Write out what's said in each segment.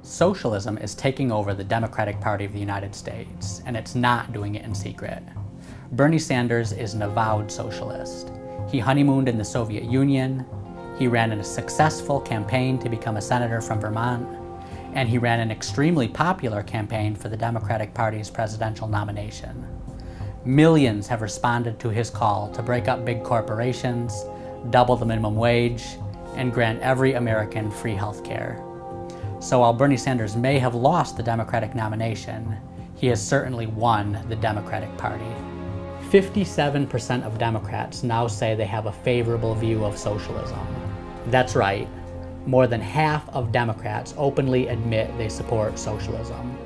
Socialism is taking over the Democratic Party of the United States, and it's not doing it in secret. Bernie Sanders is an avowed socialist. He honeymooned in the Soviet Union, he ran in a successful campaign to become a senator from Vermont, and he ran an extremely popular campaign for the Democratic Party's presidential nomination. Millions have responded to his call to break up big corporations, double the minimum wage, and grant every American free health care. So while Bernie Sanders may have lost the Democratic nomination, he has certainly won the Democratic Party. 57% of Democrats now say they have a favorable view of socialism. That's right, more than half of Democrats openly admit they support socialism.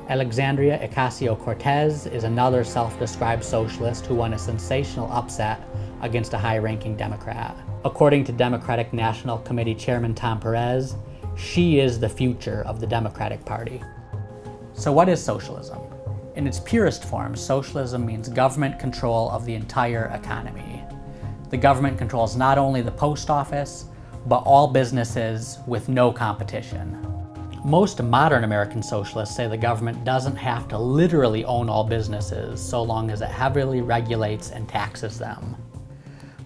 Alexandria Ocasio-Cortez is another self-described socialist who won a sensational upset against a high-ranking Democrat. According to Democratic National Committee Chairman Tom Perez, she is the future of the Democratic Party. So what is socialism? In its purest form, socialism means government control of the entire economy. The government controls not only the post office, but all businesses with no competition. Most modern American socialists say the government doesn't have to literally own all businesses so long as it heavily regulates and taxes them.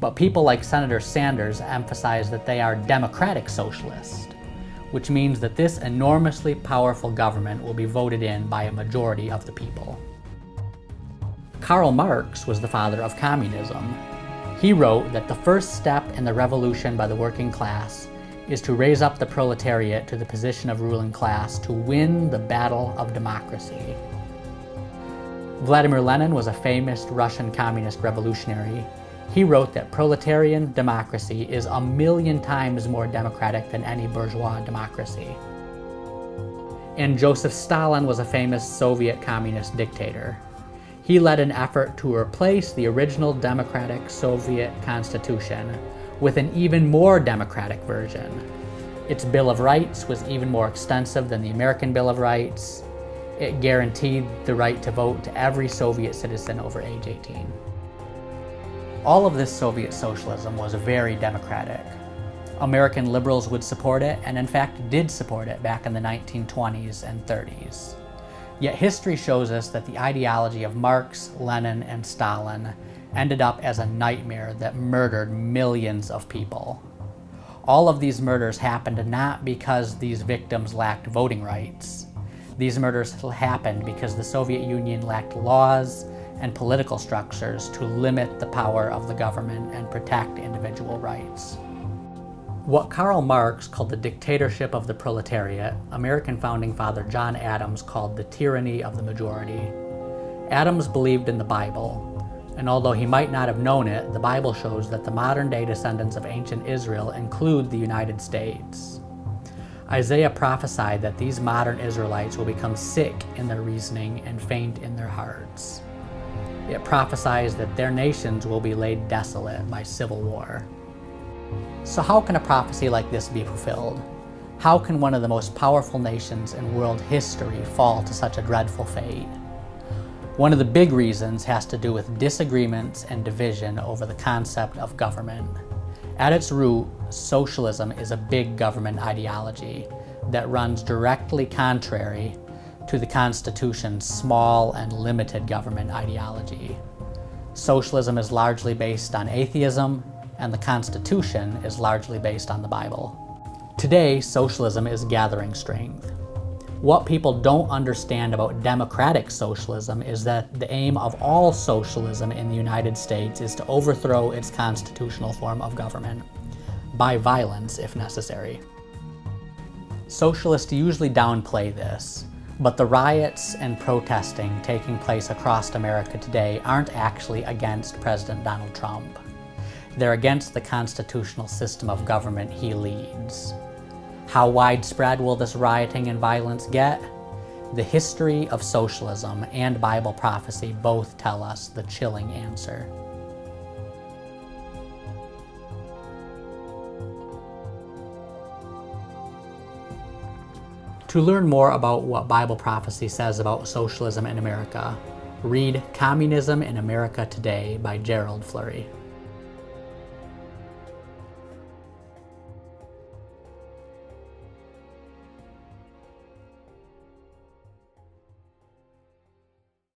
But people like Senator Sanders emphasize that they are democratic socialists, which means that this enormously powerful government will be voted in by a majority of the people. Karl Marx was the father of communism. He wrote that the first step in the revolution by the working class is to raise up the proletariat to the position of ruling class to win the battle of democracy. Vladimir Lenin was a famous Russian communist revolutionary. He wrote that proletarian democracy is 1,000,000 times more democratic than any bourgeois democracy. And Joseph Stalin was a famous Soviet communist dictator. He led an effort to replace the original democratic Soviet constitution with an even more democratic version. Its Bill of Rights was even more extensive than the American Bill of Rights. It guaranteed the right to vote to every Soviet citizen over age 18. All of this Soviet socialism was very democratic. American liberals would support it, and in fact did support it back in the 1920s and 30s. Yet history shows us that the ideology of Marx, Lenin, and Stalin ended up as a nightmare that murdered millions of people. All of these murders happened not because these victims lacked voting rights. These murders happened because the Soviet Union lacked laws and political structures to limit the power of the government and protect individual rights. What Karl Marx called the dictatorship of the proletariat, American founding father John Adams called the tyranny of the majority. Adams believed in the Bible, and although he might not have known it, the Bible shows that the modern-day descendants of ancient Israel include the United States. Isaiah prophesied that these modern Israelites will become sick in their reasoning and faint in their hearts. It prophesies that their nations will be laid desolate by civil war. So how can a prophecy like this be fulfilled? How can one of the most powerful nations in world history fall to such a dreadful fate? One of the big reasons has to do with disagreements and division over the concept of government. At its root, socialism is a big government ideology that runs directly contrary to the Constitution's small and limited government ideology. Socialism is largely based on atheism, and the Constitution is largely based on the Bible. Today, socialism is gathering strength. What people don't understand about democratic socialism is that the aim of all socialism in the United States is to overthrow its constitutional form of government, by violence if necessary. Socialists usually downplay this, but the riots and protesting taking place across America today aren't actually against President Donald Trump. They're against the constitutional system of government he leads. How widespread will this rioting and violence get? The history of socialism and Bible prophecy both tell us the chilling answer. To learn more about what Bible prophecy says about socialism in America, read Communism in America Today by Gerald Flurry.